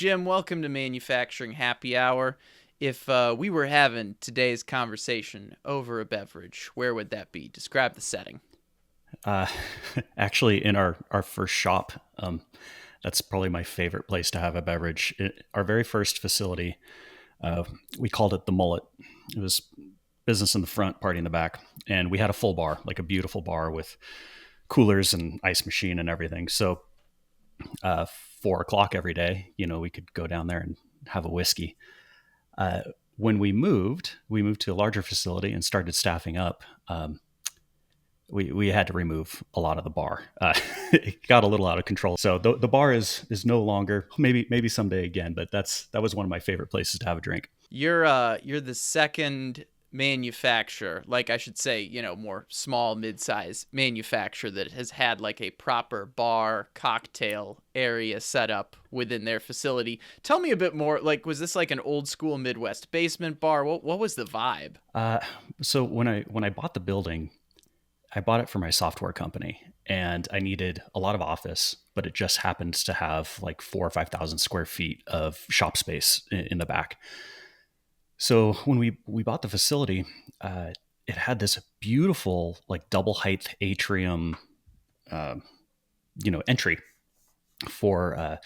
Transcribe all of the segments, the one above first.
Jim, welcome to Manufacturing Happy Hour. If we were having today's conversation over a beverage, where would that be? Describe the setting. Uh, Actually, in our first shop, that's probably my favorite place to have a beverage. Our very first facility, we called it the Mullet. It was business in the front, party in the back, and we had a full bar, like a beautiful bar with coolers and ice machine and everything. So, 4 o'clock every day, we could go down there and have a whiskey. Uh, when we moved to a larger facility and started staffing up. We had to remove a lot of the bar. It got a little out of control. So the bar is no longer, maybe someday again, but that was one of my favorite places to have a drink. You're the second manufacturer, like I should say, more small, mid-size manufacturer that has had like a proper bar cocktail area set up within their facility. Tell me a bit more. Like, was this like an old school Midwest basement bar? What was the vibe? Uh, so when I bought the building, I bought it for my software company, and I needed a lot of office, but it just happens to have like 4 or 5 thousand square feet of shop space in the back. So when we bought the facility, it had this beautiful like double height atrium, uh, entry for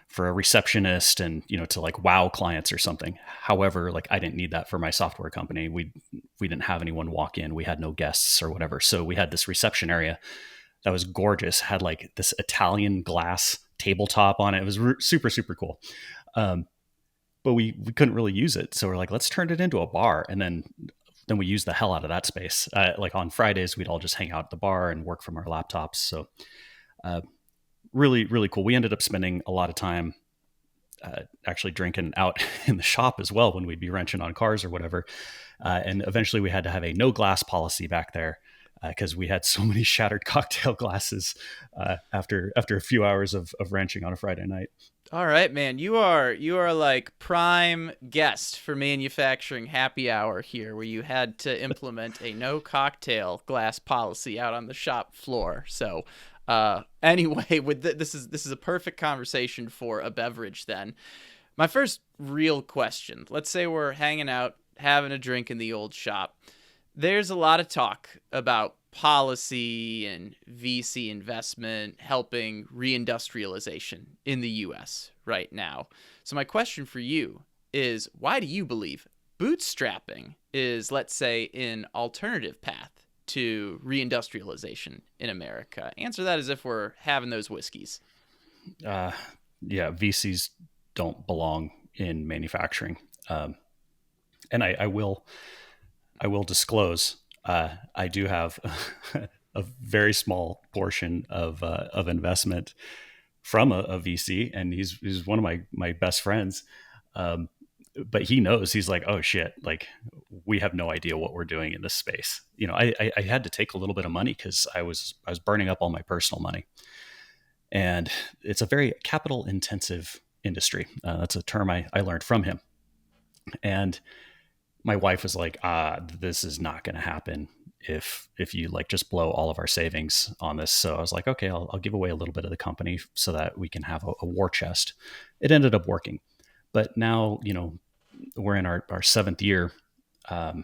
for a receptionist and to like wow clients or something. However, like I didn't need that for my software company. We didn't have anyone walk in. We had no guests or whatever. So we had this reception area that was gorgeous. Had like this Italian glass tabletop on it. It was super super cool. Um, but we couldn't really use it. So we're like, let's turn it into a bar. And then we used the hell out of that space. Like on Fridays, we'd all just hang out at the bar and work from our laptops. So uh, really, really cool. We ended up spending a lot of time actually drinking out in the shop as well when we'd be wrenching on cars or whatever. And eventually we had to have a no glass policy back there because we had so many shattered cocktail glasses after a few hours of wrenching on a Friday night. All right, man. You are like prime guest for manufacturing happy hour here, where you had to implement a no cocktail glass policy out on the shop floor. So, anyway, this is a perfect conversation for a beverage. Then, my first real question. Let's say we're hanging out, having a drink in the old shop. There's a lot of talk about policy and VC investment helping reindustrialization in the US right now. So, my question for you is, why do you believe bootstrapping is, let's say, an alternative path to reindustrialization in America? Answer that as if we're having those whiskeys. Uh, yeah, VCs don't belong in manufacturing. And I will disclose, I do have a very small portion of investment from a VC, and he's one of my best friends. Um, but he knows, he's like, oh shit, like we have no idea what we're doing in this space. I had to take a little bit of money because I was burning up all my personal money, and it's a very capital intensive industry. That's a term I learned from him, and my wife was like, this is not going to happen if you like just blow all of our savings on this. So I was like, okay, I'll give away a little bit of the company so that we can have a war chest. It ended up working, but now we're in our seventh year. Um,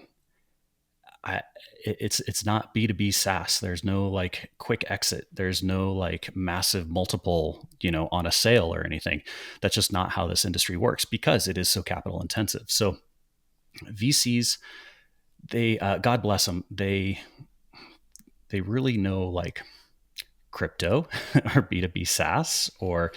it's not B2B SaaS. There's no like quick exit. There's no like massive multiple on a sale or anything. That's just not how this industry works because it is so capital intensive. So VCs, they God bless them, they really know like crypto or B2B SaaS or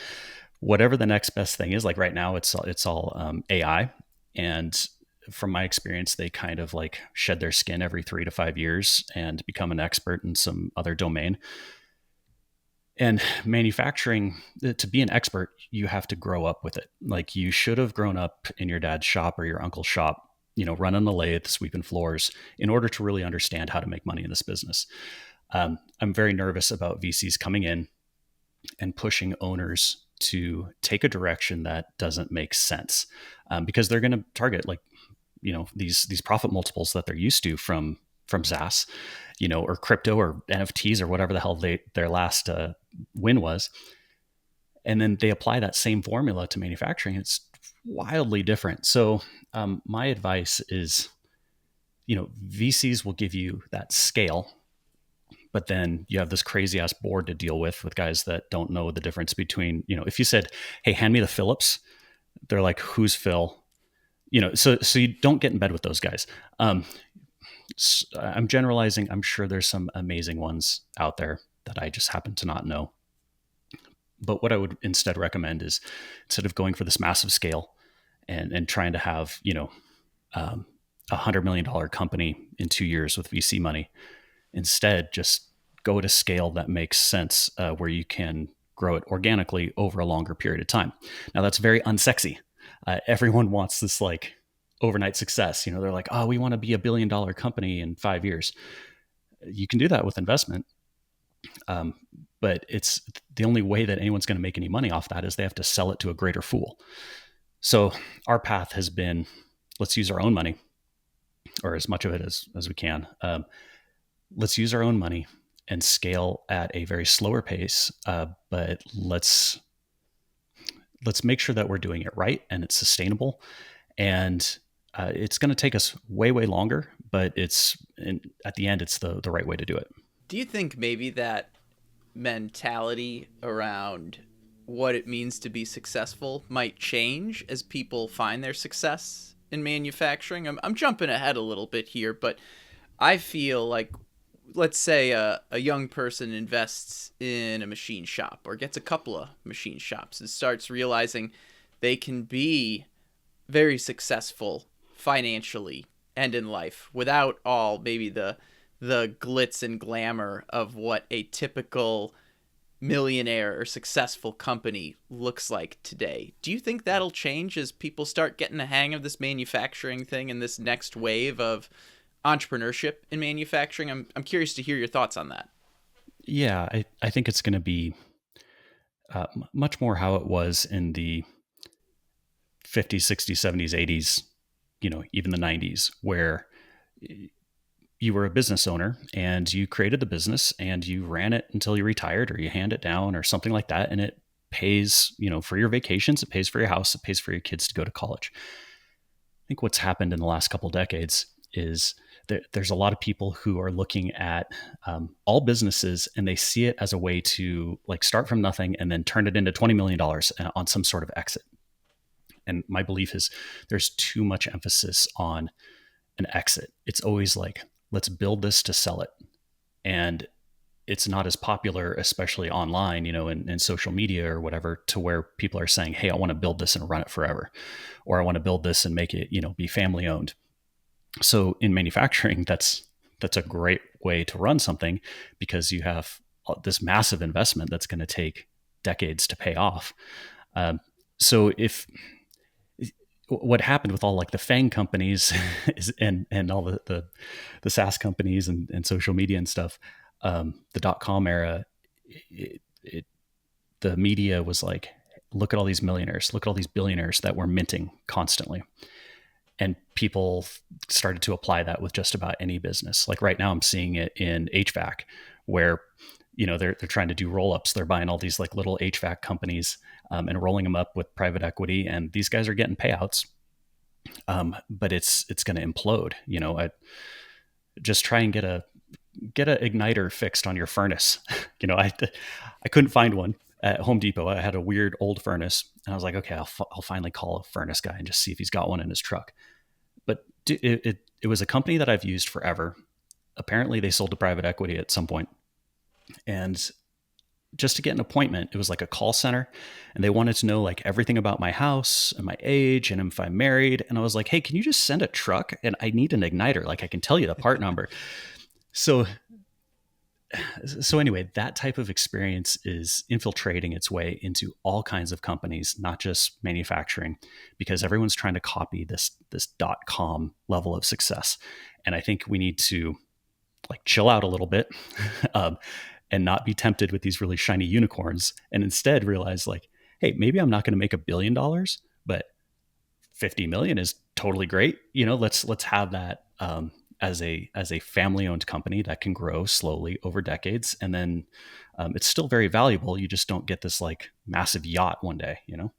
whatever the next best thing is. Like right now, it's all AI, and from my experience, they kind of like shed their skin every 3 to 5 years and become an expert in some other domain. And manufacturing, to be an expert, you have to grow up with it. Like you should have grown up in your dad's shop or your uncle's shop, running the lathe, sweeping floors, in order to really understand how to make money in this business. I'm very nervous about VCs coming in and pushing owners to take a direction that doesn't make sense, because they're going to target like these profit multiples that they're used to from SaaS, or crypto or NFTs or whatever the hell their last win was. And then they apply that same formula to manufacturing. It's wildly different. So my advice is, VCs will give you that scale, but then you have this crazy ass board to deal with guys that don't know the difference between, if you said, hey, hand me the Phillips, they're like, who's Phil? So you don't get in bed with those guys. I'm generalizing. I'm sure there's some amazing ones out there that I just happen to not know. But what I would instead recommend is, instead of going for this massive scale and trying to have, $100 million company in 2 years with VC money, instead just go at a scale that makes sense, where you can grow it organically over a longer period of time. Now that's very unsexy. Everyone wants this like overnight success. They're like, oh, we want to be $1 billion company in 5 years. You can do that with investment. But it's the only way that anyone's going to make any money off that is they have to sell it to a greater fool. So our path has been, let's use our own money, or as much of it as we can. Let's use our own money and scale at a very slower pace. But let's make sure that we're doing it right and it's sustainable. And it's going to take us way, way longer, but at the end, it's the right way to do it. Do you think maybe that mentality around what it means to be successful might change as people find their success in manufacturing? I'm jumping ahead a little bit here, but I feel like, let's say a young person invests in a machine shop or gets a couple of machine shops and starts realizing they can be very successful financially and in life without all maybe the glitz and glamour of what a typical millionaire or successful company looks like today. Do you think that'll change as people start getting the hang of this manufacturing thing and this next wave of entrepreneurship in manufacturing? I'm curious to hear your thoughts on that. Yeah, I think it's going to be much more how it was in the 50s, 60s, 70s, 80s, even the 90s, where you were a business owner and you created the business and you ran it until you retired, or you hand it down or something like that. And it pays, for your vacations, it pays for your house, it pays for your kids to go to college. I think what's happened in the last couple of decades is there's a lot of people who are looking at all businesses, and they see it as a way to like start from nothing and then turn it into $20 million on some sort of exit. And my belief is there's too much emphasis on an exit. It's always like, let's build this to sell it. And it's not as popular, especially online, in social media or whatever, to where people are saying, hey, I want to build this and run it forever, or I want to build this and make it, be family owned. So in manufacturing, that's a great way to run something, because you have this massive investment that's going to take decades to pay off. So what happened with all like the FANG companies is, and all the SaaS companies and social media and stuff, the .com era, the media was like, look at all these millionaires, look at all these billionaires that we're minting constantly. And people started to apply that with just about any business. Like right now I'm seeing it in HVAC, where, they're trying to do roll-ups. They're buying all these like little HVAC companies and rolling them up with private equity. And these guys are getting payouts, but it's going to implode. I just try and get a igniter fixed on your furnace. I couldn't find one at Home Depot. I had a weird old furnace, and I was like, okay, I'll finally call a furnace guy and just see if he's got one in his truck. But it was a company that I've used forever. Apparently they sold to private equity at some point. And just to get an appointment, it was like a call center, and they wanted to know like everything about my house and my age and if I'm married. And I was like, hey, can you just send a truck? And I need an igniter. Like I can tell you the part number. So anyway, that type of experience is infiltrating its way into all kinds of companies, not just manufacturing, because everyone's trying to copy this .com level of success. And I think we need to like chill out a little bit and not be tempted with these really shiny unicorns, and instead realize like, hey, maybe I'm not going to make $1 billion, but 50 million is totally great. Let's have that as a family owned company that can grow slowly over decades, and then it's still very valuable. You just don't get this like massive yacht one day, you know.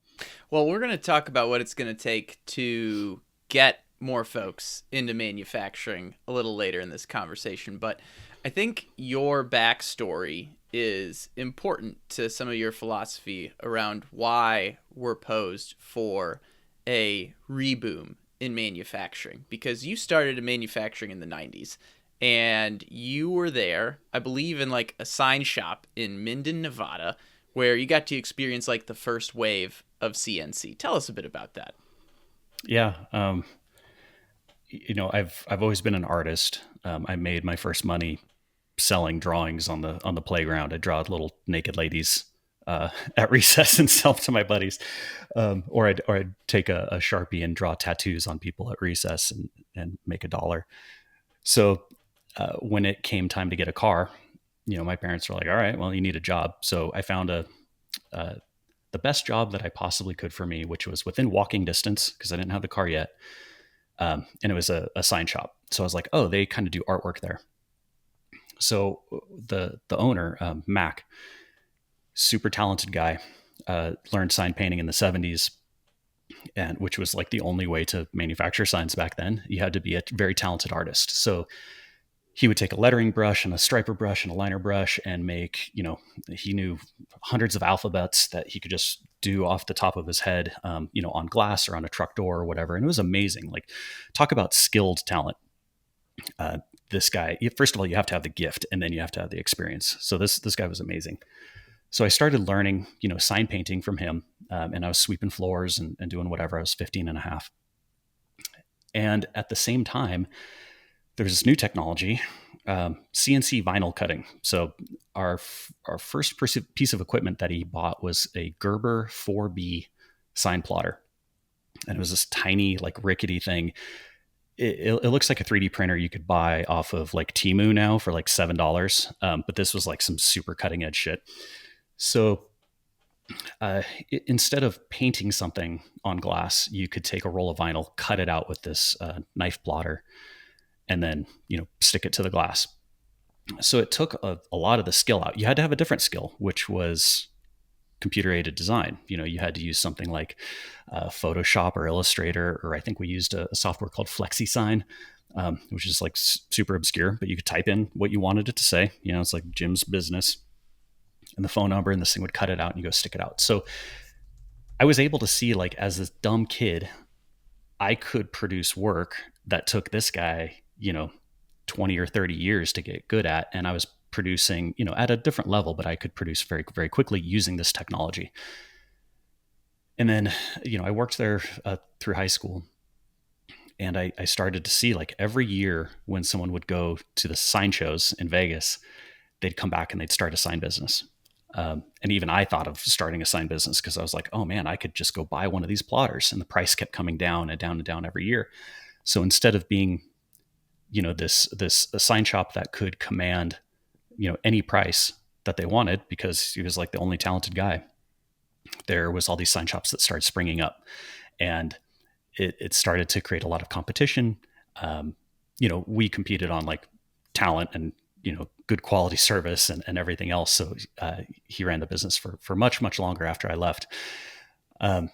Well, we're going to talk about what it's going to take to get more folks into manufacturing a little later in this conversation. But I think your backstory is important to some of your philosophy around why we're posed for a reboom in manufacturing. Because you started in manufacturing in the 90s and you were there, I believe, in like a sign shop in Minden, Nevada, where you got to experience like the first wave of CNC. Tell us a bit about that. Yeah, you know, I've always been an artist. I made my first money selling drawings on the playground. I draw little naked ladies at recess and sell them to my buddies, or I'd take a Sharpie and draw tattoos on people at recess and make $1. So when it came time to get a car, you know, my parents were like, "All right, well, you need a job." So I found uh, the best job that I possibly could for me, which was within walking distance because I didn't have the car yet, and it was a sign shop. So I was like, "Oh, they kind of do artwork there." So the owner, Mac, super talented guy, learned sign painting in the '70s, and which was like the only way to manufacture signs back then. You had to be a very talented artist. So he would take a lettering brush and a striper brush and a liner brush and make, you know, he knew hundreds of alphabets that he could just do off the top of his head, you know, on glass or on a truck door or whatever. And it was amazing. Like, talk about skilled talent. Uh, this guy, first of all, you have to have the gift and then you have to have the experience. So this guy was amazing. So I started learning, you know, sign painting from him. And I was sweeping floors and doing whatever. I was 15 and a half. And at the same time, there's this new technology, CNC vinyl cutting. So our first piece of equipment that he bought was a Gerber 4B sign plotter. And it was this tiny, like rickety thing. It looks like a 3D printer you could buy off of like Temu now for like $7. But this was like some super cutting edge shit. So instead of painting something on glass, you could take a roll of vinyl, cut it out with this knife plotter, and then, you know, stick it to the glass. So it took a lot of the skill out. You had to have a different skill, which was computer aided design. You know, you had to use something like Photoshop or Illustrator, or I think we used a software called FlexiSign, which is like super obscure, but you could type in what you wanted it to say. You know, it's like Jim's business and the phone number, and this thing would cut it out and you go stick it out. So I was able to see, like, as this dumb kid, I could produce work that took this guy, you know, 20 or 30 years to get good at. And I was producing, you know, at a different level, but I could produce very, very quickly using this technology. And then, you know, I worked there through high school. And I started to see, like, every year when someone would go to the sign shows in Vegas, they'd come back and they'd start a sign business. And even I thought of starting a sign business because I was like, oh man, I could just go buy one of these plotters. And the price kept coming down and down and down every year. So instead of being, you know, this a sign shop that could command, you know, any price that they wanted because he was like the only talented guy, there was all these sign shops that started springing up, and it started to create a lot of competition. You know, we competed on like talent and, you know, good quality service and everything else. So he ran the business for much, much longer after I left. But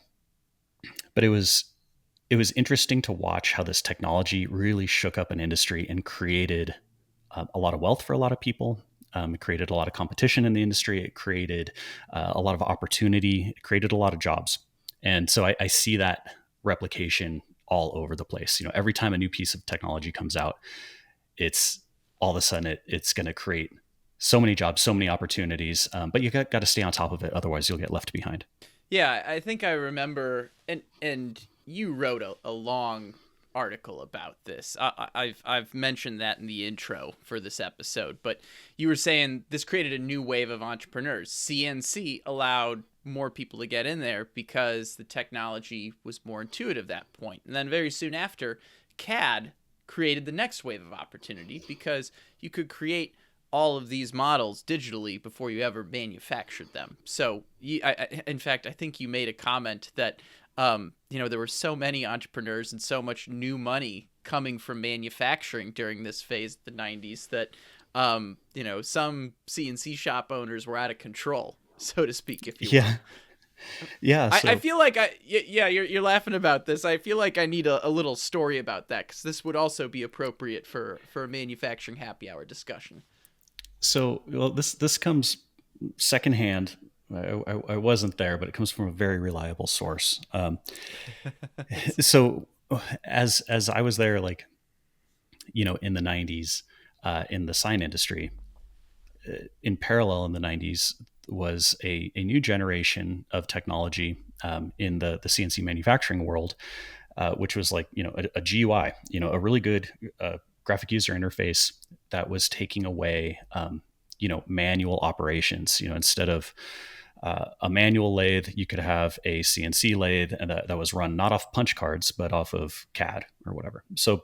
it was interesting to watch how this technology really shook up an industry and created a lot of wealth for a lot of people. It created a lot of competition in the industry. It created a lot of opportunity. It created a lot of jobs. And so I see that replication all over the place. You know, every time a new piece of technology comes out, it's all of a sudden it's going to create so many jobs, so many opportunities. But you got to stay on top of it. Otherwise you'll get left behind. Yeah, I think I remember, and you wrote a long article about this. I've mentioned that in the intro for this episode, but you were saying this created a new wave of entrepreneurs. CNC allowed more people to get in there because the technology was more intuitive at that point. And then very soon after, CAD created the next wave of opportunity because you could create all of these models digitally before you ever manufactured them. So in fact, I think you made a comment that there were so many entrepreneurs and so much new money coming from manufacturing during this phase of the 90s that, some CNC shop owners were out of control, so to speak, if you will. Yeah. Yeah. I So, feel like you're laughing about this. I feel like I need a little story about that, because this would also be appropriate for a manufacturing happy hour discussion. well, this comes secondhand. I wasn't there, but it comes from a very reliable source. So as I was there, like, in the 90s, in the sign industry, in parallel in the 90s was a new generation of technology, in the CNC manufacturing world, which was like, a GUI, a really good graphic user interface that was taking away, manual operations. Instead of a manual lathe, you could have a CNC lathe, and that was run not off punch cards, but off of CAD or whatever. So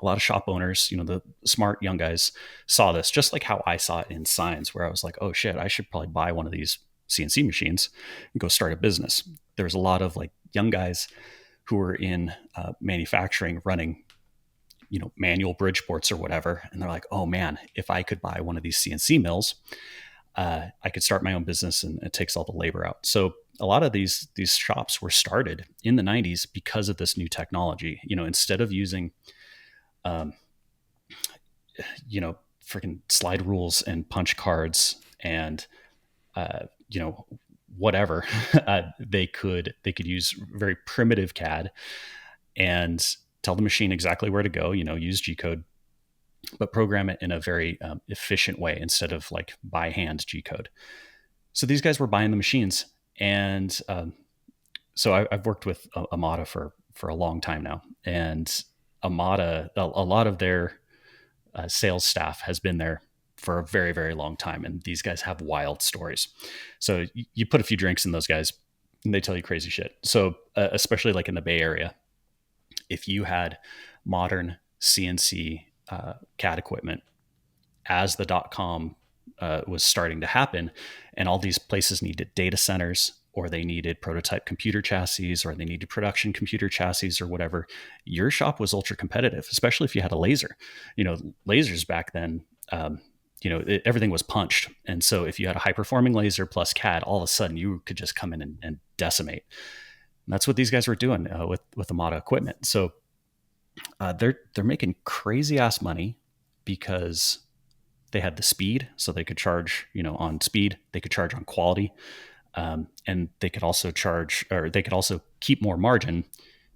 a lot of shop owners, the smart young guys, saw this just like how I saw it in signs, where I was like, oh shit, I should probably buy one of these CNC machines and go start a business. There was a lot of like young guys who were in manufacturing running, manual Bridgeports or whatever. And they're like, oh man, if I could buy one of these CNC mills, I could start my own business, and it takes all the labor out. So a lot of these shops were started in the 90s because of this new technology. Instead of using um, freaking slide rules and punch cards and, uh, you know, whatever, they could use very primitive CAD and tell the machine exactly where to go, use G code, but program it in a very efficient way instead of like by hand G code. So these guys were buying the machines. And so I've worked with Amada for a long time now. And Amada, a lot of their sales staff has been there for a very, very long time. And these guys have wild stories. So you put a few drinks in those guys and they tell you crazy shit. So especially like in the Bay Area, if you had modern CNC CAD equipment as the .com was starting to happen, and all these places needed data centers, or they needed prototype computer chassis, or they needed production computer chassis or whatever, your shop was ultra competitive, especially if you had a laser. Lasers back then, everything was punched. And so if you had a high performing laser plus CAD, all of a sudden you could just come in and decimate. And that's what these guys were doing with Amada equipment. So they're making crazy ass money because they had the speed, so they could charge, on speed. They could charge on quality, and they could also charge, or they could also keep more margin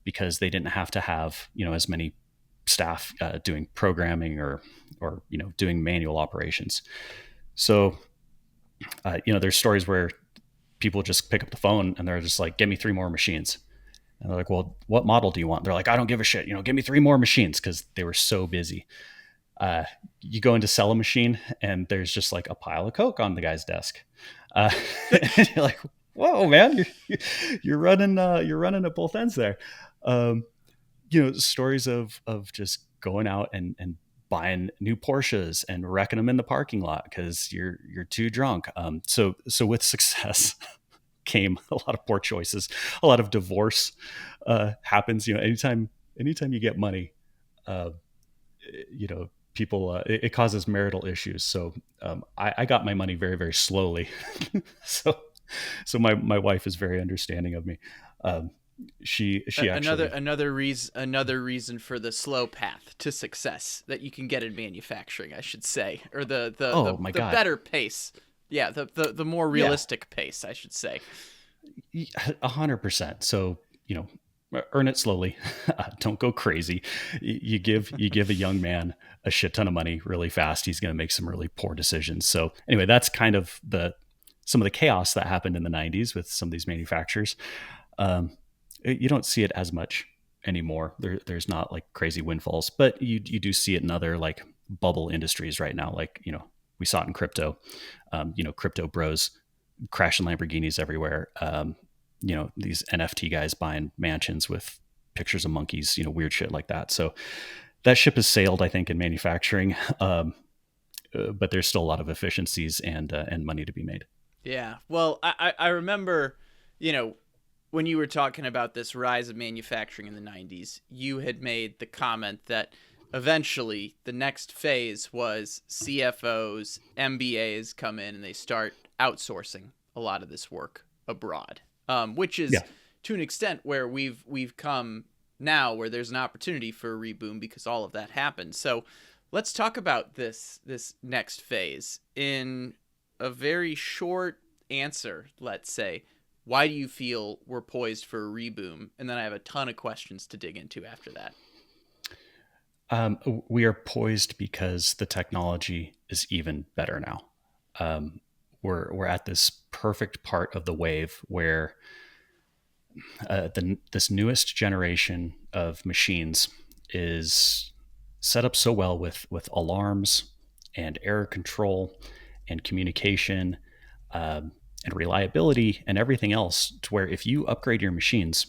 because they didn't have to have, as many staff doing programming or doing manual operations. So there's stories where people just pick up the phone and they're just like, "Give me 3 more machines." And they're like, "Well, what model do you want?" They're like, "I don't give a shit. Give me 3 more machines," because they were so busy. You go in to sell a machine and there's just like a pile of Coke on the guy's desk. And you're like, "Whoa, man, you're running at both ends there." Stories of just going out and buying new Porsches and wrecking them in the parking lot because you're too drunk. So with success came a lot of poor choices. A lot of divorce happens. Anytime you get money, uh, people, it causes marital issues. So I got my money very, very slowly. so my wife is very understanding of me. She actually, another reason for the slow path to success that you can get in manufacturing, I should say, or oh my the God, better pace. Yeah, the more realistic pace, I should say. 100%. So, earn it slowly. Don't go crazy. You give a young man a shit ton of money really fast, he's going to make some really poor decisions. So anyway, that's kind of some of the chaos that happened in the 90s with some of these manufacturers. You don't see it as much anymore. There's not like crazy windfalls, but you do see it in other like bubble industries right now. Like, we saw it in crypto, crypto bros crashing Lamborghinis everywhere. These NFT guys buying mansions with pictures of monkeys, weird shit like that. So that ship has sailed, I think, in manufacturing. But there's still a lot of efficiencies and money to be made. Yeah. Well, I remember, when you were talking about this rise of manufacturing in the 90s, you had made the comment that eventually the next phase was CFOs, MBAs come in and they start outsourcing a lot of this work abroad, which is Yeah. to an extent where we've come now where there's an opportunity for a reboom because all of that happened. So let's talk about this next phase in a very short answer. Let's say, why do you feel we're poised for a reboom? And then I have a ton of questions to dig into after that. We are poised because the technology is even better now. Um, we're at this perfect part of the wave where this newest generation of machines is set up so well with alarms and error control and communication, and reliability and everything else, to where if you upgrade your machines,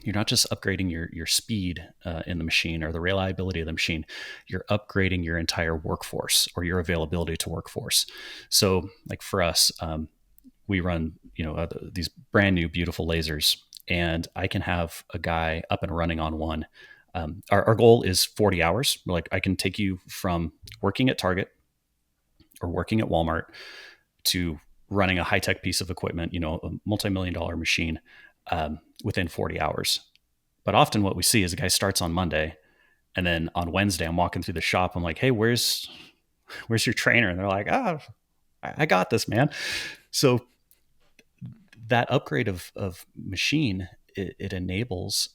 you're not just upgrading your speed in the machine or the reliability of the machine, you're upgrading your entire workforce or your availability to workforce. So like for us, we run these brand new beautiful lasers, and I can have a guy up and running on one. Our goal is 40 hours. Like I can take you from working at Target or working at Walmart to running a high-tech piece of equipment, a multi-million dollar machine, within 40 hours. But often what we see is a guy starts on Monday, and then on Wednesday I'm walking through the shop. I'm like, hey, where's your trainer? And they're like, I got this, man. So that upgrade of machine, it enables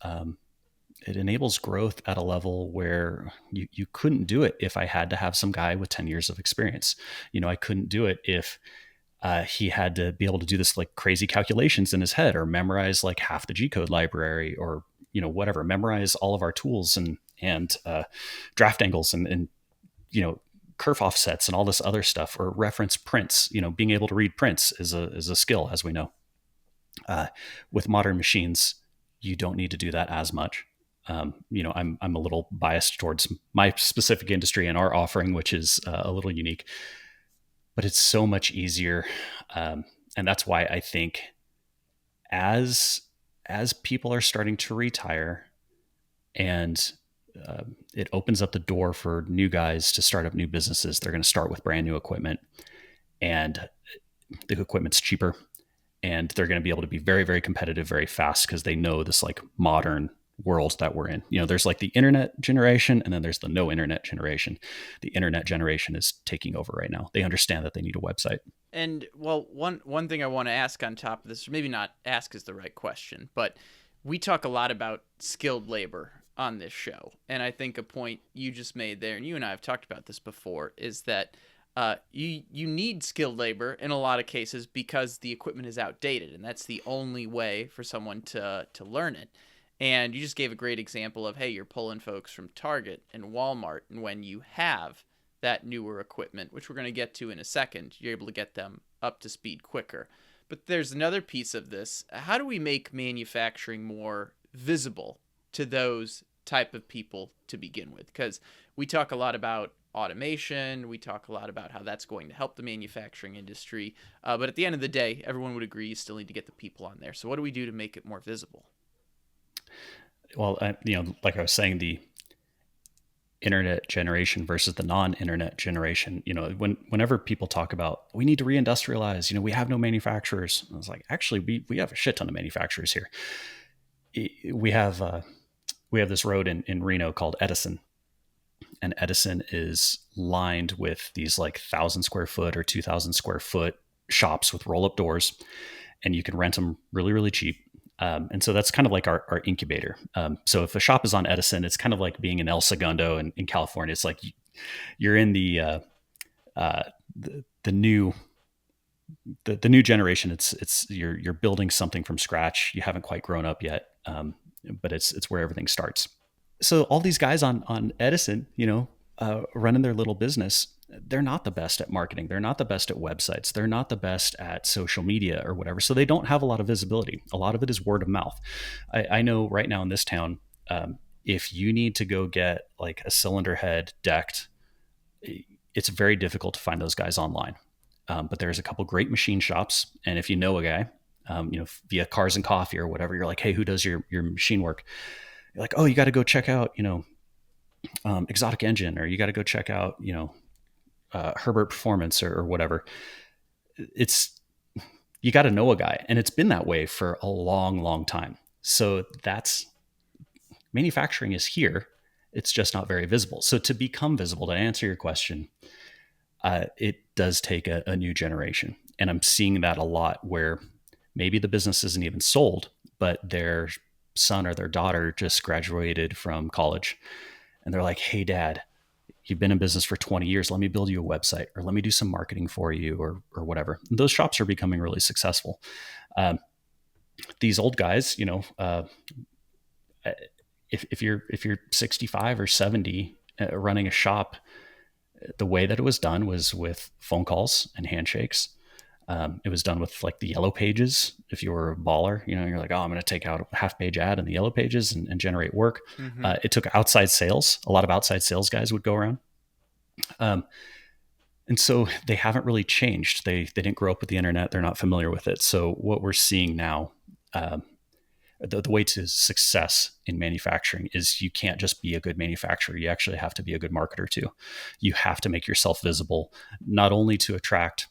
it enables growth at a level where you couldn't do it if I had to have some guy with 10 years of experience. I couldn't do it if he had to be able to do this like crazy calculations in his head, or memorize like half the G code library, or whatever, memorize all of our tools and draft angles and kerf offsets and all this other stuff, or reference prints. Being able to read prints is a skill, as we know. With modern machines, you don't need to do that as much. I'm a little biased towards my specific industry and our offering, which is a little unique, but it's so much easier. And that's why I think as people are starting to retire, and it opens up the door for new guys to start up new businesses, they're going to start with brand new equipment, and the equipment's cheaper, and they're going to be able to be very, very competitive very fast because they know this like modern world that we're in. There's like the internet generation, and then there's the no internet generation. The internet generation is taking over right now. They understand that they need a website. And well, one thing I want to ask on top of this, or maybe not ask is the right question, but we talk a lot about skilled labor on this show. And I think a point you just made there, and you and I have talked about this before, is that you need skilled labor in a lot of cases because the equipment is outdated, and that's the only way for someone to learn it. And you just gave a great example of, hey, you're pulling folks from Target and Walmart, and when you have that newer equipment, which we're going to get to in a second, you're able to get them up to speed quicker. But there's another piece of this. How do we make manufacturing more visible to those type of people to begin with? Because we talk a lot about automation. We talk a lot about how that's going to help the manufacturing industry. But at the end of the day, everyone would agree you still need to get the people on there. So what do we do to make it more visible? Well, like I was saying, the internet generation versus the non-internet generation, whenever people talk about, we need to reindustrialize, we have no manufacturers. I was like, actually, we have a shit ton of manufacturers here. We have this road in Reno called Edison. And Edison is lined with these like 1,000 square foot or 2,000 square foot shops with roll up doors, and you can rent them really, really cheap. And so that's kind of like our incubator. So if a shop is on Edison, it's kind of like being in El Segundo in California. It's like you're in the new generation. It's you're building something from scratch. You haven't quite grown up yet, but it's where everything starts. So all these guys on Edison, running their little business, they're not the best at marketing. They're not the best at websites. They're not the best at social media or whatever. So they don't have a lot of visibility. A lot of it is word of mouth. I know right now in this town, if you need to go get like a cylinder head decked, it's very difficult to find those guys online. But there's a couple great machine shops. And if you know a guy, via Cars and Coffee or whatever. You're like, hey, who does your machine work? You're like, oh, you got to go check out, Exotic Engine, or you got to go check out, Herbert Performance or whatever. It's, you got to know a guy, and it's been that way for a long, long time. So that's, manufacturing is here. It's just not very visible. So to become visible, to answer your question, it does take a new generation. And I'm seeing that a lot where maybe the business isn't even sold, but their son or their daughter just graduated from college and they're like, hey, dad, you've been in business for 20 years. Let me build you a website, or let me do some marketing for you, or whatever. And those shops are becoming really successful. These old guys, if you're 65 or 70 running a shop, the way that it was done was with phone calls and handshakes. It was done with like the yellow pages. If you were a baller, you're like, oh, I'm going to take out a half page ad in the yellow pages and generate work. Mm-hmm. It took outside sales. A lot of outside sales guys would go around. And so they haven't really changed. They didn't grow up with the internet. They're not familiar with it. So what we're seeing now, the way to success in manufacturing is you can't just be a good manufacturer. You actually have to be a good marketer too. You have to make yourself visible, not only to attract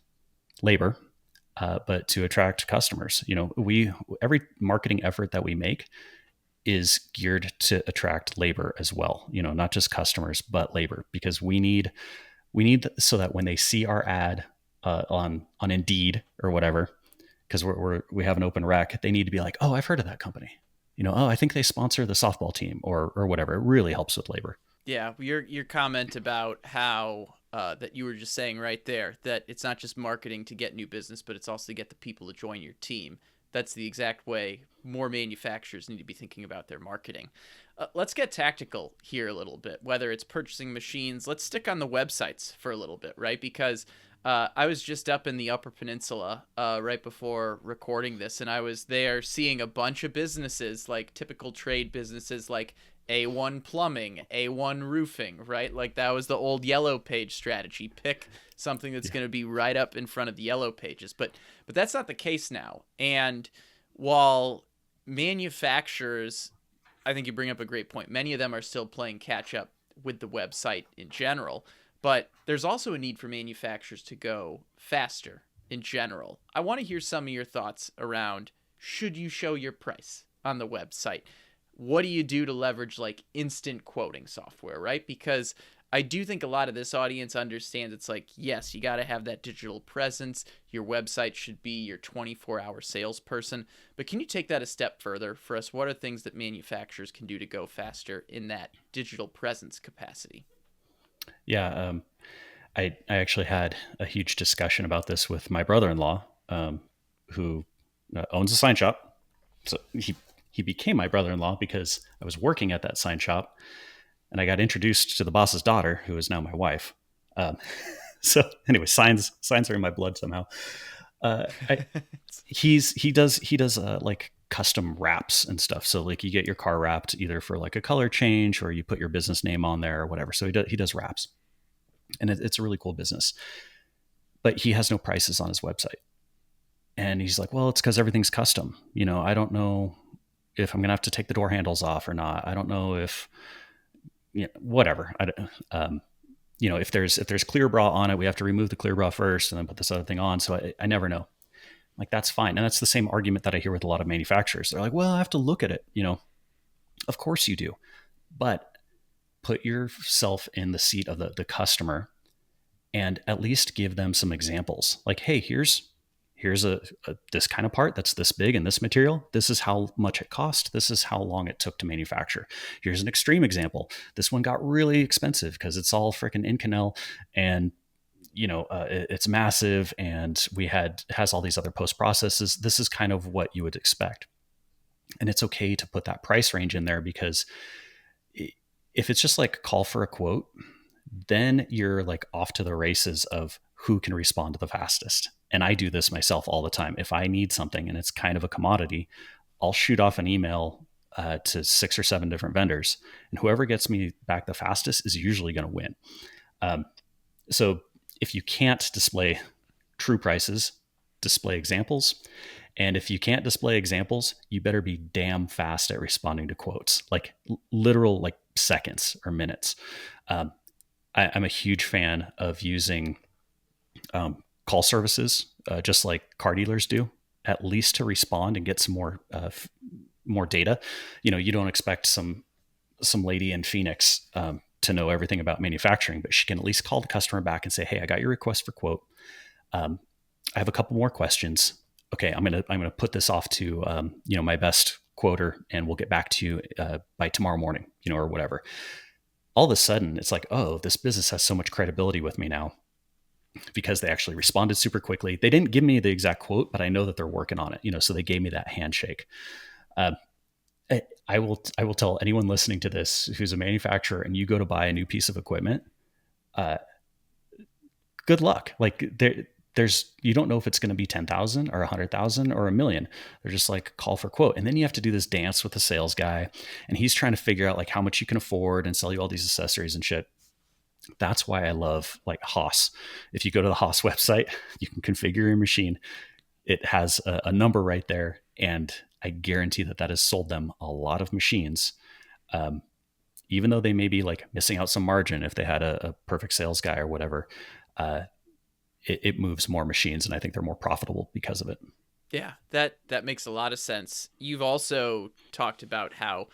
labor, but to attract customers. Every marketing effort that we make is geared to attract labor as well. Not just customers, but labor, because we need so that when they see our ad on Indeed or whatever, because we have an open rec, they need to be like, oh, I've heard of that company. Oh, I think they sponsor the softball team or whatever. It really helps with labor. Yeah, your comment about how that you were just saying right there, that it's not just marketing to get new business, but it's also to get the people to join your team. That's the exact way more manufacturers need to be thinking about their marketing. Let's get tactical here a little bit, whether it's purchasing machines. Let's stick on the websites for a little bit, right? Because I was just up in the Upper Peninsula right before recording this, and I was there seeing a bunch of businesses, like typical trade businesses like A1 Plumbing, A1 Roofing, right? Like that was the old Yellow Page strategy. Pick something that's going to be right up in front of the Yellow Pages. But that's not the case now. And while manufacturers, I think you bring up a great point, many of them are still playing catch up with the website in general. But there's also a need for manufacturers to go faster in general. I want to hear some of your thoughts around, should you show your price on the website? What do you do to leverage like instant quoting software, right? Because I do think a lot of this audience understands it's like, yes, you got to have that digital presence. Your website should be your 24-hour salesperson. But can you take that a step further for us? What are things that manufacturers can do to go faster in that digital presence capacity? Yeah, I actually had a huge discussion about this with my brother-in-law, who owns a sign shop. So he became my brother-in-law because I was working at that sign shop, and I got introduced to the boss's daughter, who is now my wife. So anyway, signs are in my blood somehow. He does like custom wraps and stuff. So like you get your car wrapped either for like a color change, or you put your business name on there or whatever. So he does wraps, and it's a really cool business, but he has no prices on his website. And he's like, well, it's because everything's custom. I don't know if I'm going to have to take the door handles off or not. I don't know if, whatever. If there's clear bra on it, we have to remove the clear bra first and then put this other thing on. So I never know. Like, that's fine. And that's the same argument that I hear with a lot of manufacturers. They're like, well, I have to look at it. Of course you do, but put yourself in the seat of the customer and at least give them some examples. Like, hey, here's a this kind of part that's this big and this material. This is how much it cost. This is how long it took to manufacture. Here's an extreme example. This one got really expensive because it's all freaking Inconel, and it's massive, and it has all these other post processes. This is kind of what you would expect. And it's okay to put that price range in there, because if it's just like call for a quote, then you're like off to the races of who can respond the fastest. And I do this myself all the time. If I need something and it's kind of a commodity, I'll shoot off an email to 6 or 7 different vendors, and whoever gets me back the fastest is usually going to win. So if you can't display true prices, display examples. And if you can't display examples, you better be damn fast at responding to quotes, like literal like seconds or minutes. Um, I'm a huge fan of using call services, just like car dealers do, at least to respond and get some more data. You don't expect some lady in Phoenix to know everything about manufacturing, but she can at least call the customer back and say, "Hey, I got your request for quote. Um, I have a couple more questions. Okay, I'm gonna put this off to my best quoter, and we'll get back to you by tomorrow morning, or whatever." All of a sudden, it's like, oh, this business has so much credibility with me now because they actually responded super quickly. They didn't give me the exact quote, but I know that they're working on it. So they gave me that handshake. Uh, I will tell anyone listening to this who's a manufacturer and you go to buy a new piece of equipment, uh, good luck. Like there's you don't know if it's going to be 10,000 or 100,000 or a million. They're just like call for quote, and then you have to do this dance with the sales guy, and he's trying to figure out like how much you can afford and sell you all these accessories and shit. That's why I love like Haas. If you go to the Haas website, you can configure your machine. It has a number right there, and I guarantee that has sold them a lot of machines. Um, Even though they may be like missing out some margin if they had a perfect sales guy or whatever, uh, it moves more machines, and I think they're more profitable because of it. Yeah, that makes a lot of sense. You've also talked about how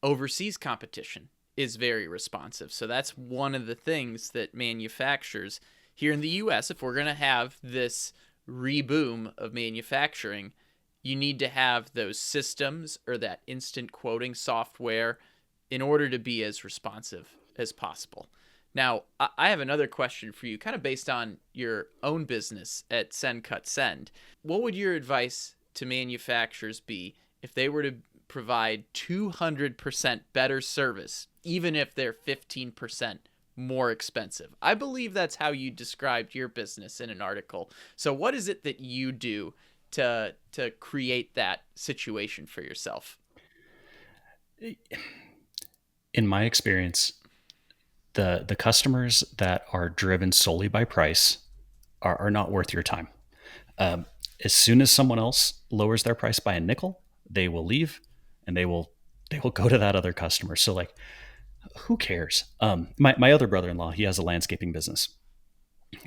overseas competition is very responsive. So that's one of the things that manufacturers here in the US, if we're going to have this reboom of manufacturing, you need to have those systems or that instant quoting software in order to be as responsive as possible. Now, I have another question for you, kind of based on your own business at SendCutSend. What would your advice to manufacturers be if they were to provide 200% better service, even if they're 15% more expensive? I believe that's how you described your business in an article. So what is it that you do to create that situation for yourself? In my experience, the customers that are driven solely by price are not worth your time. As soon as someone else lowers their price by a nickel, they will leave, and they will go to that other customer. So like, who cares? My other brother-in-law, he has a landscaping business,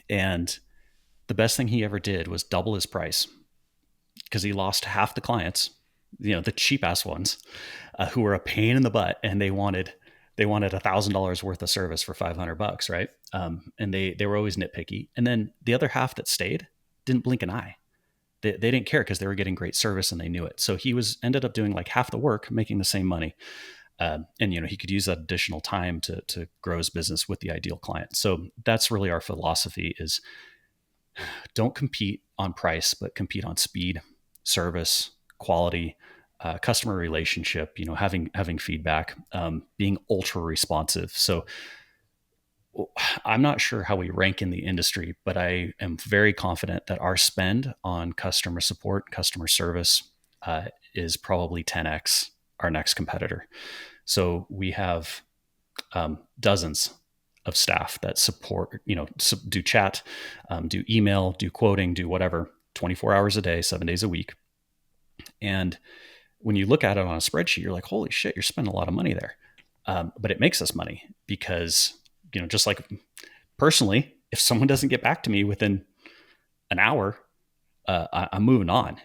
and the best thing he ever did was double his price because he lost half the clients, the cheap ass ones, who were a pain in the butt, and they wanted $1,000 worth of service for $500, right? And they were always nitpicky. And then the other half that stayed didn't blink an eye. They didn't care because they were getting great service and they knew it. So he ended up doing like half the work, making the same money. And he could use that additional time to grow his business with the ideal client. So that's really our philosophy: is don't compete on price, but compete on speed, service, quality, customer relationship. Having feedback, being ultra responsive. So I'm not sure how we rank in the industry, but I am very confident that our spend on customer support, customer service, is probably 10x our next competitor. So we have dozens of staff that support, do chat, do email, do quoting, do whatever, 24 hours a day, 7 days a week. And when you look at it on a spreadsheet, you're like, holy shit, you're spending a lot of money there. But it makes us money because, just like personally, if someone doesn't get back to me within an hour, I'm moving on.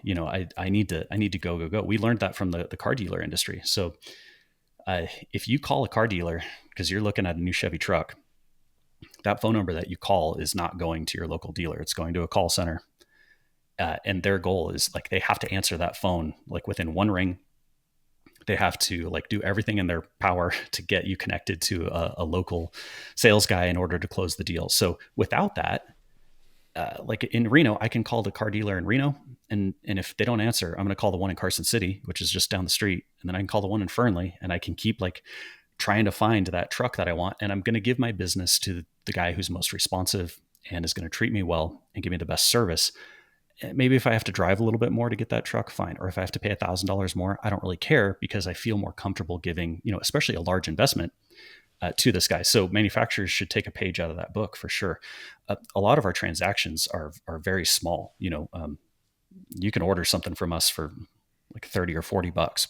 I need to go. We learned that from the car dealer industry. So if you call a car dealer because you're looking at a new Chevy truck, that phone number that you call is not going to your local dealer. It's going to a call center. And their goal is like, they have to answer that phone like within one ring. They have to like do everything in their power to get you connected to a local sales guy in order to close the deal. So without that, like in Reno, I can call the car dealer in Reno, and if they don't answer, I'm going to call the one in Carson City, which is just down the street, and then I can call the one in Fernley, and I can keep like trying to find that truck that I want, and I'm going to give my business to the guy who's most responsive and is going to treat me well and give me the best service. Maybe if I have to drive a little bit more to get that truck, fine. Or if I have to pay $1,000 more, I don't really care because I feel more comfortable giving, especially a large investment to this guy. So manufacturers should take a page out of that book for sure. A lot of our transactions are very small, you can order something from us for like 30 or $40.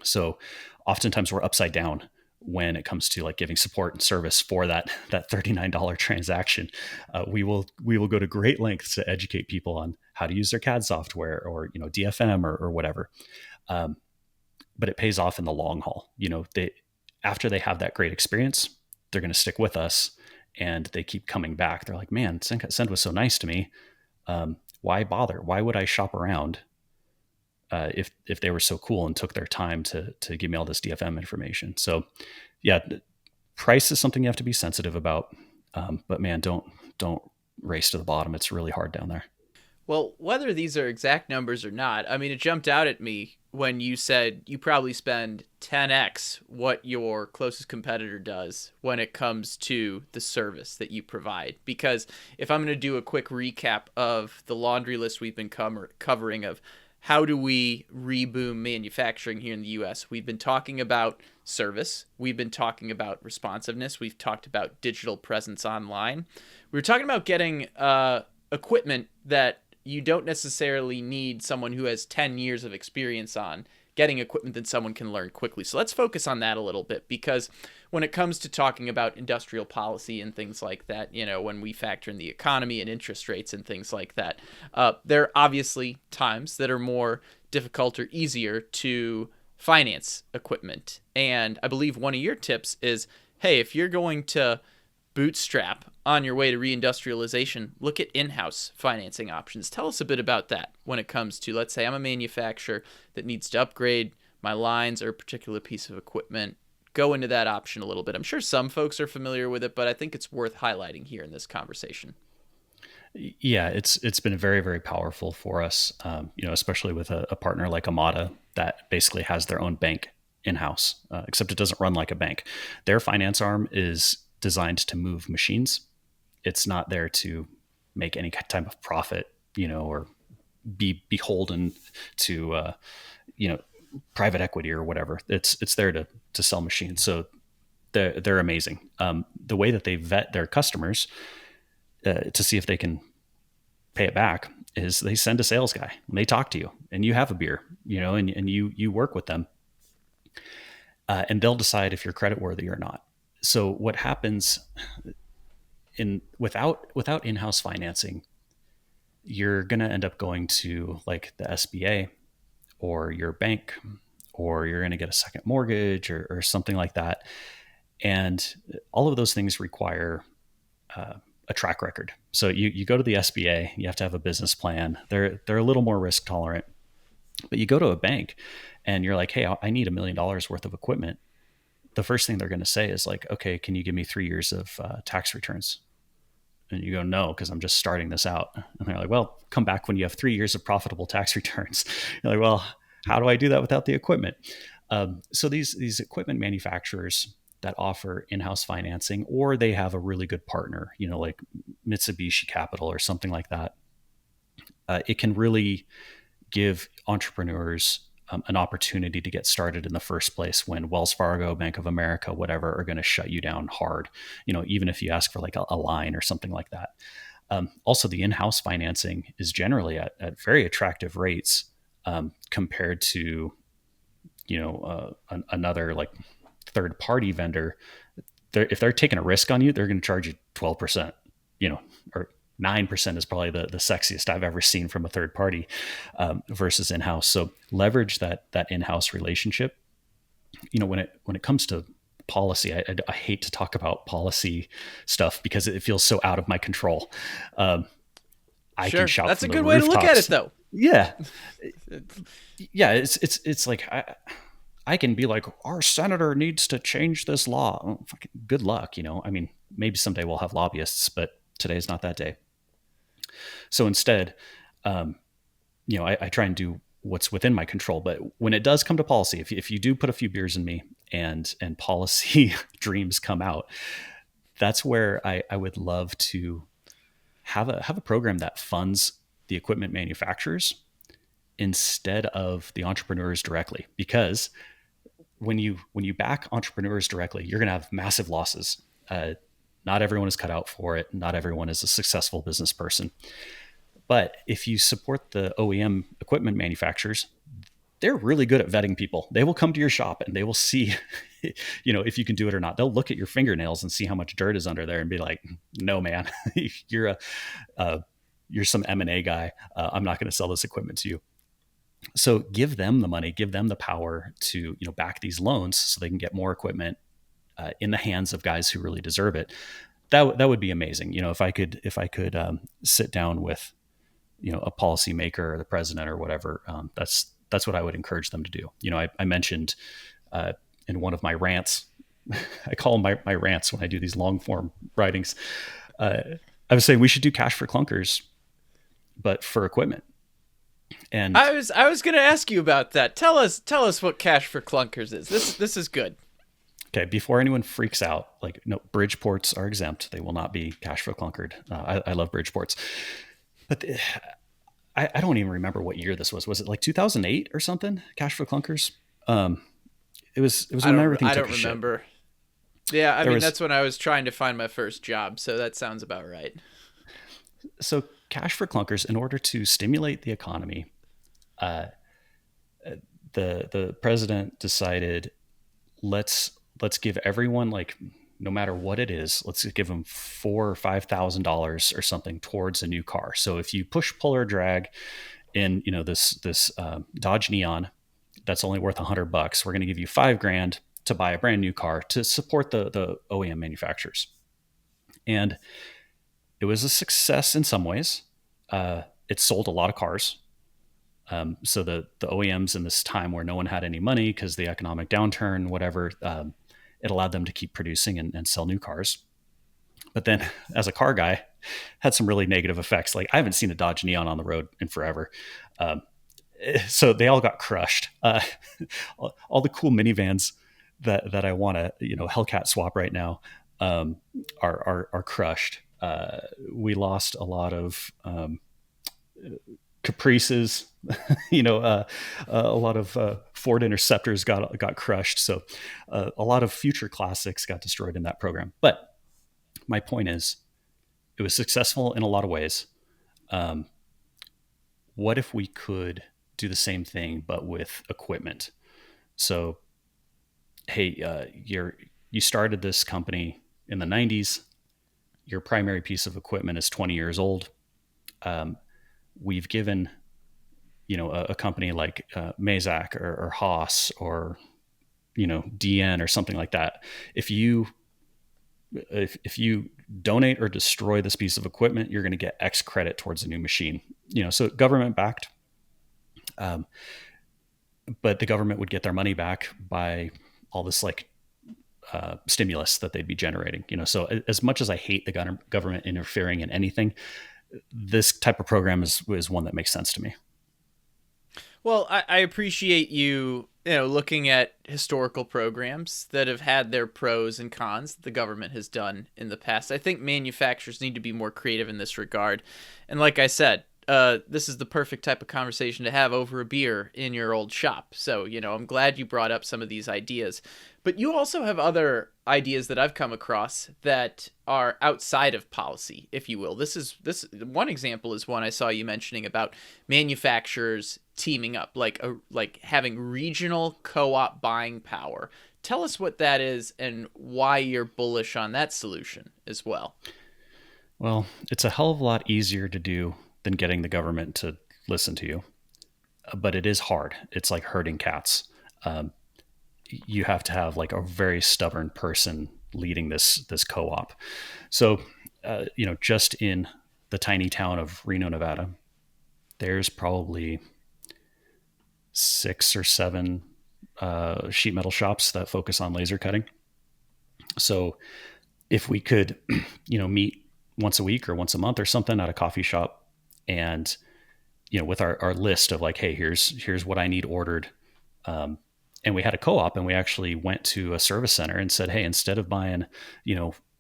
So oftentimes we're upside down when it comes to like giving support and service for that $39 transaction. We will go to great lengths to educate people on how to use their CAD software or DFM or whatever. Um, but it pays off in the long haul. They after they have that great experience, they're going to stick with us, and they keep coming back. They're like, man, SendCutSend was so nice to me. Why bother? Why would I shop around if they were so cool and took their time to give me all this DFM information? So, yeah, price is something you have to be sensitive about. But man, don't race to the bottom. It's really hard down there. Well, whether these are exact numbers or not, I mean, it jumped out at me when you said you probably spend 10x what your closest competitor does when it comes to the service that you provide. Because if I'm going to do a quick recap of the laundry list we've been covering of how do we reboom manufacturing here in the US, we've been talking about service, we've been talking about responsiveness, we've talked about digital presence online. We were talking about getting equipment that you don't necessarily need someone who has 10 years of experience on, getting equipment that someone can learn quickly. So let's focus on that a little bit, because when it comes to talking about industrial policy and things like that, when we factor in the economy and interest rates and things like that, there are obviously times that are more difficult or easier to finance equipment. And I believe one of your tips is, hey, if you're going to bootstrap on your way to reindustrialization, look at in-house financing options. Tell us a bit about that when it comes to, let's say I'm a manufacturer that needs to upgrade my lines or a particular piece of equipment. Go into that option a little bit. I'm sure some folks are familiar with it, but I think it's worth highlighting here in this conversation. Yeah, it's been very, very powerful for us, especially with a partner like Amada that basically has their own bank in-house, except it doesn't run like a bank. Their finance arm is designed to move machines. It's not there to make any type of profit, or be beholden to, private equity or whatever. It's there to sell machines. So they're amazing. The way that they vet their customers to see if they can pay it back is they send a sales guy and they talk to you and you have a beer, and you work with them, and they'll decide if you're creditworthy or not. So what happens without in-house financing, you're going to end up going to like the SBA or your bank, or you're going to get a second mortgage or something like that. And all of those things require a track record. So you go to the SBA, you have to have a business plan. They're a little more risk tolerant, but you go to a bank and you're like, hey, I need $1 million worth of equipment. The first thing they're going to say is like, okay, can you give me 3 years of tax returns? And you go, no, because I'm just starting this out. And they're like, well, come back when you have 3 years of profitable tax returns. You're like, well, how do I do that without the equipment? So these equipment manufacturers that offer in-house financing, or they have a really good partner, like Mitsubishi Capital or something like that, it can really give entrepreneurs an opportunity to get started in the first place when Wells Fargo, Bank of America, whatever, are going to shut you down hard, even if you ask for like a line or something like that. Also, the in-house financing is generally at very attractive rates compared to, another like third-party vendor. If they're taking a risk on you, they're going to charge you 12%, or 9% is probably the sexiest I've ever seen from a third party versus in-house. So leverage that in-house relationship. When it comes to policy, I hate to talk about policy stuff because it feels so out of my control. I Sure, can shout. that's a from good the way to look at it, rooftops. though. Yeah, yeah. It's like I can be like, our senator needs to change this law. Oh, fucking good luck. I mean, maybe someday we'll have lobbyists, but today's not that day. So instead, I try and do what's within my control. But when it does come to policy, if you do put a few beers in me and policy dreams come out, that's where I would love to have a program that funds the equipment manufacturers instead of the entrepreneurs directly. Because when you back entrepreneurs directly, you're going to have massive losses. Not everyone is cut out for it. Not everyone is a successful business person. But if you support the OEM equipment manufacturers, they're really good at vetting people. They will come to your shop and they will see, if you can do it or not. They'll look at your fingernails and see how much dirt is under there and be like, "No, man, you're a uh, you're some M&A guy. I'm not going to sell this equipment to you." So give them the money, give them the power to back these loans so they can get more equipment in the hands of guys who really deserve it. That would be amazing. If I could sit down with a policymaker or the president or whatever, that's what I would encourage them to do. I mentioned in one of my rants, I call them my rants when I do these long form writings. I was saying we should do cash for clunkers, but for equipment. And I was going to ask you about that. Tell us what cash for clunkers is. This is good. okay, before anyone freaks out, like, no, bridge ports are exempt. They will not be cash for clunkered. I love bridge ports, but I don't even remember what year this was. Was it like 2008 or something? Cash for clunkers. It was when everything I took don't a shit. remember. Yeah, I There mean was that's when I was trying to find my first job, so that sounds about right. so cash for clunkers in order to stimulate the economy. Uh, the president decided let's give everyone, like, no matter what it is, let's give them $4,000 or $5,000 or something towards a new car. So if you push, pull, or drag in this Dodge Neon that's only worth $100, we're going to give you $5,000 to buy a brand new car to support the OEM manufacturers. And it was a success in some ways. It sold a lot of cars. So the OEMs in this time where no one had any money because the economic downturn, whatever, it allowed them to keep producing and sell new cars. But then, as a car guy, had some really negative effects. Like, I haven't seen a Dodge Neon on the road in forever. Um, so they all got crushed. All the cool minivans that I want to Hellcat swap right now are crushed. We lost a lot of Caprices, a lot of Ford Interceptors got crushed. So a lot of future classics got destroyed in that program. But my point is, it was successful in a lot of ways. Um, what if we could do the same thing but with equipment? So, hey, you started this company in the 90s. Your primary piece of equipment is 20 years old. We've given a company like Mazak or Haas or DN or something like that. If you donate or destroy this piece of equipment, you're going to get X credit towards a new machine. So government backed, but the government would get their money back by all this, like, stimulus that they'd be generating. So as much as I hate the government interfering in anything, this type of program is one that makes sense to me. Well, I appreciate you looking at historical programs that have had their pros and cons that the government has done in the past. I think manufacturers need to be more creative in this regard. And like I said, this is the perfect type of conversation to have over a beer in your old shop. So, I'm glad you brought up some of these ideas. But you also have other ideas that I've come across that are outside of policy, if you will. This one example is one I saw you mentioning about manufacturers teaming up, like having regional co-op buying power. Tell us what that is and why you're bullish on that solution as well. Well, it's a hell of a lot easier to do than getting the government to listen to you, but it is hard. It's like herding cats. You have to have, like, a very stubborn person leading this co-op. So, just in the tiny town of Reno, Nevada, there's probably 6 or 7 sheet metal shops that focus on laser cutting. So if we could, meet once a week or once a month or something at a coffee shop, and with our list of, like, hey, here's what I need ordered. And we had a co-op, and we actually went to a service center and said, hey, instead of buying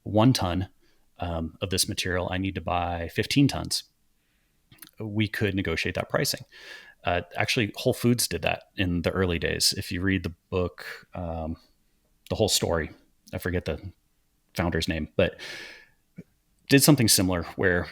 1 ton of this material, I need to buy 15 tons. We could negotiate that pricing. Actually, Whole Foods did that in the early days. If you read the book, The Whole Story, I forget the founder's name, but did something similar where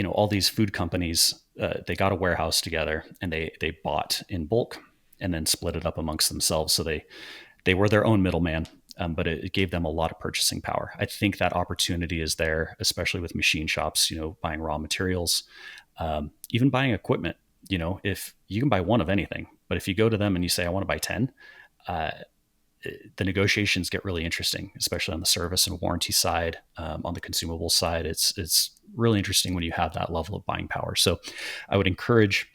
all these food companies, they got a warehouse together and they bought in bulk and then split it up amongst themselves. So they were their own middleman, but it gave them a lot of purchasing power. I think that opportunity is there, especially with machine shops, buying raw materials, even buying equipment. If you can buy one of anything, but if you go to them and you say, I want to buy 10, uh, the negotiations get really interesting, especially on the service and warranty side. On the consumable side, it's really interesting when you have that level of buying power. So I would encourage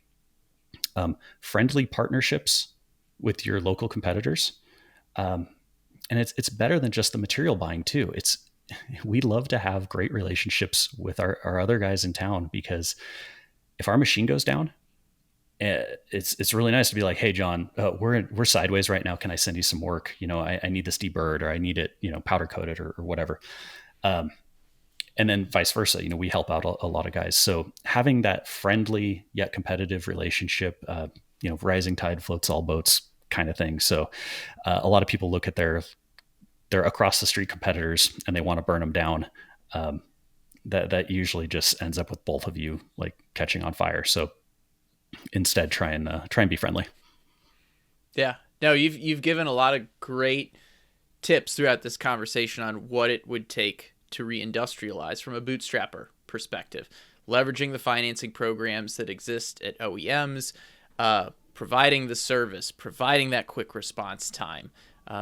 friendly partnerships with your local competitors. And it's better than just the material buying too. We love to have great relationships with our other guys in town, because if our machine goes down, it's really nice to be like, hey John, we're sideways right now. Can I send you some work? I need this deburred, or I need it, powder coated or whatever. And then vice versa, we help out a lot of guys. So having that friendly yet competitive relationship, rising tide floats all boats kind of thing. So a lot of people look at their across the street competitors and they want to burn them down. That usually just ends up with both of you like catching on fire. So instead, try and be friendly. Yeah. No, you've given a lot of great tips throughout this conversation on what it would take to reindustrialize from a bootstrapper perspective, leveraging the financing programs that exist at OEMs, providing the service, providing that quick response time.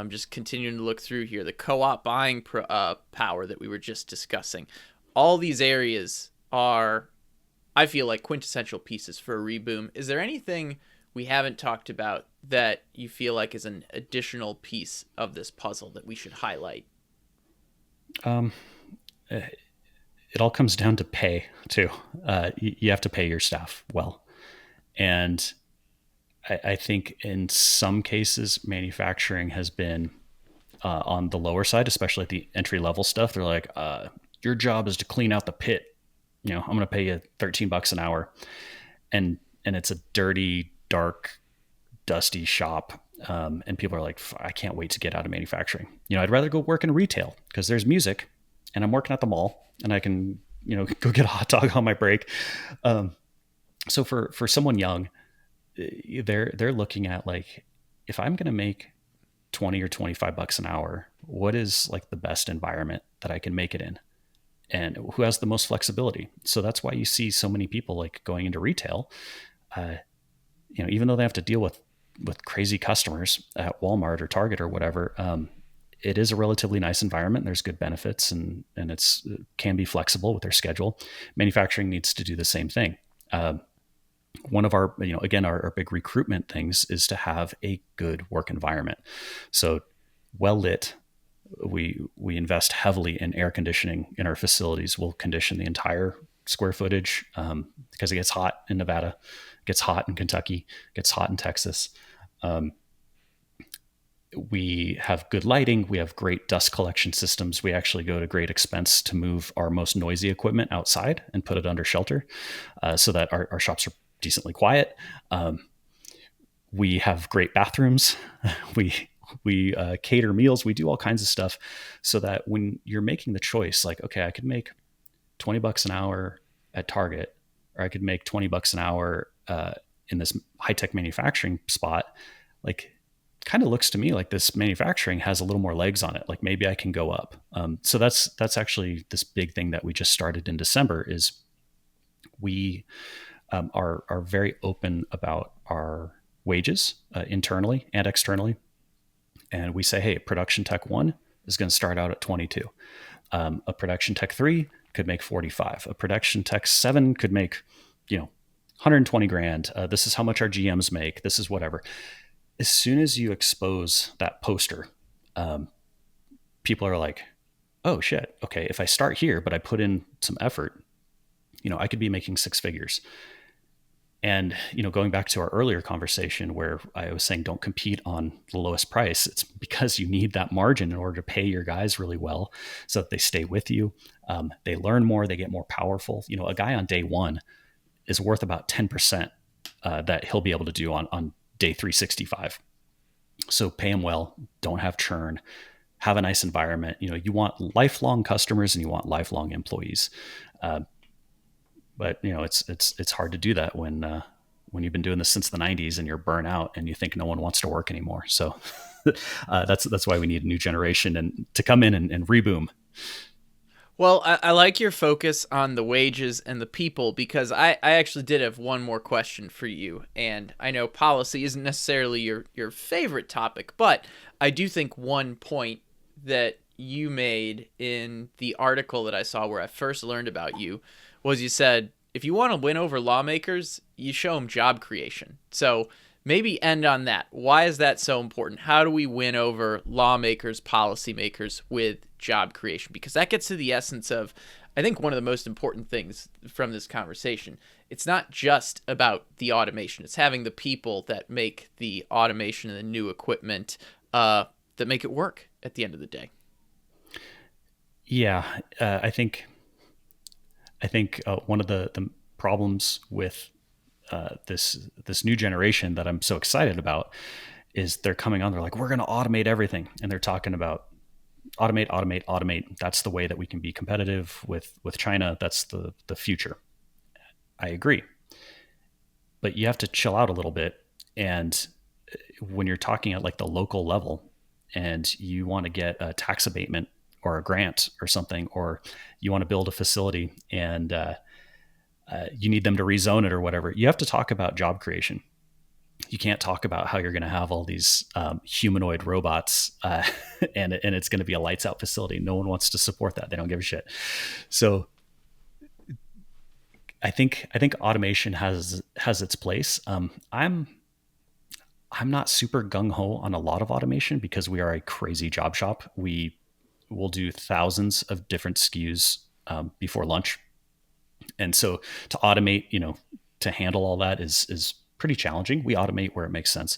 Just continuing to look through here, the co-op buying power that we were just discussing. All these areas are, I feel like, quintessential pieces for a reboom. Is there anything we haven't talked about that you feel like is an additional piece of this puzzle that we should highlight? It all comes down to pay too. You have to pay your staff well. And I think in some cases, manufacturing has been on the lower side, especially at the entry level stuff. They're like, your job is to clean out the pit. I'm going to pay you $13 an hour. And it's a dirty, dark, dusty shop. And people are like, I can't wait to get out of manufacturing. I'd rather go work in retail because there's music and I'm working at the mall and I can, go get a hot dog on my break. So for someone young, they're looking at like, if I'm going to make 20 or $25 an hour, what is like the best environment that I can make it in, and who has the most flexibility? So that's why you see so many people like going into retail, even though they have to deal with crazy customers at Walmart or Target or whatever. It is a relatively nice environment. There's good benefits and it can be flexible with their schedule. Manufacturing needs to do the same thing. One of our, again, our big recruitment things is to have a good work environment. So well lit, we invest heavily in air conditioning in our facilities. We'll condition the entire square footage because it gets hot in Nevada, it gets hot in Kentucky, it gets hot in Texas. We have good lighting. We have great dust collection systems. We actually go to great expense to move our most noisy equipment outside and put it under shelter so that our shops are decently quiet. We have great bathrooms. We cater meals. We do all kinds of stuff so that when you're making the choice, like, okay, I could make $20 an hour at Target, or I could make $20 an hour in this high-tech manufacturing spot, like, kind of looks to me like this manufacturing has a little more legs on it. Like maybe I can go up. So that's actually this big thing that we just started in December is we are very open about our wages internally and externally. And we say, hey, production tech 1 is going to start out at 22. A production tech 3 could make 45. A production tech 7 could make, 120 grand. This is how much our GMs make. This is whatever. As soon as you expose that poster, people are like, oh shit, okay, if I start here, but I put in some effort, I could be making 6 figures. And, going back to our earlier conversation where I was saying don't compete on the lowest price, it's because you need that margin in order to pay your guys really well so that they stay with you. They learn more, they get more powerful. A guy on day 1 is worth about 10% that he'll be able to do on day 365. So pay them well, don't have churn, have a nice environment. You want lifelong customers and you want lifelong employees. But it's hard to do that when you've been doing this since the '90s and you're burnt out and you think no one wants to work anymore. So that's why we need a new generation and to come in and reboom. Well, I like your focus on the wages and the people because I actually did have one more question for you. And I know policy isn't necessarily your favorite topic, but I do think one point that you made in the article that I saw where I first learned about you was you said, if you want to win over lawmakers, you show them job creation. So maybe end on that. Why is that so important? How do we win over lawmakers, policymakers with job creation? Because that gets to the essence of, I think, one of the most important things from this conversation. It's not just about the automation. It's having the people that make the automation and the new equipment that make it work at the end of the day. Yeah, I think one of the problems with this new generation that I'm so excited about is they're coming on. They're like, we're going to automate everything, and they're talking about automate, automate, automate. That's the way that we can be competitive with China. That's the future. I agree, but you have to chill out a little bit. And when you're talking at like the local level, and you want to get a tax abatement or a grant or something, or you want to build a facility and you need them to rezone it or whatever, you have to talk about job creation. You can't talk about how you're going to have all these humanoid robots and it's going to be a lights out facility. No one wants to support that. They don't give a shit. So I think automation has its place. I'm not super gung ho on a lot of automation because we are a crazy job shop. We will do thousands of different SKUs before lunch, and so to automate, to handle all that is pretty challenging. We automate where it makes sense,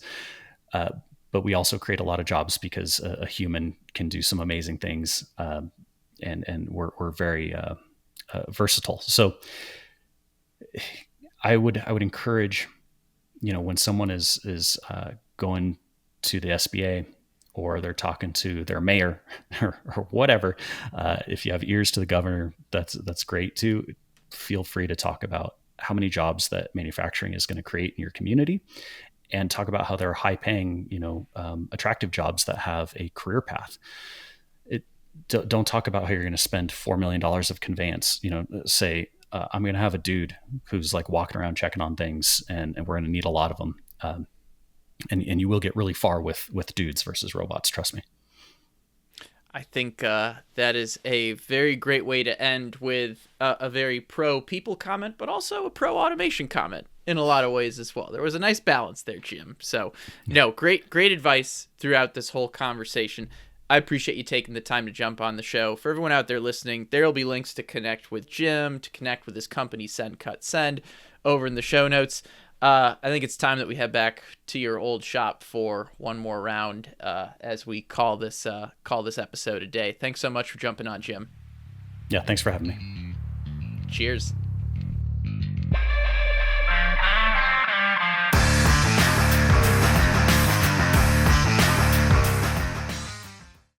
but we also create a lot of jobs because a human can do some amazing things, and we're very versatile. So I would encourage, when someone is going to the SBA or they're talking to their mayor or whatever, if you have ears to the governor, that's great too. Feel free to talk about how many jobs that manufacturing is going to create in your community, and talk about how there are high paying, attractive jobs that have a career path. Don't talk about how you're going to spend $4 million of conveyance. Say, I'm going to have a dude who's like walking around checking on things, and we're going to need a lot of them. And you will get really far with dudes versus robots. Trust me. I think that is a very great way to end, with a very pro people comment, but also a pro automation comment in a lot of ways as well. There was a nice balance there, Jim. So, no, great advice throughout this whole conversation. I appreciate you taking the time to jump on the show. For everyone out there listening, there will be links to connect with Jim, to connect with his company, SendCutSend, over in the show notes. I think it's time that we head back to your old shop for one more round as we call this episode a day. Thanks so much for jumping on, Jim. Yeah, thanks for having me. Cheers.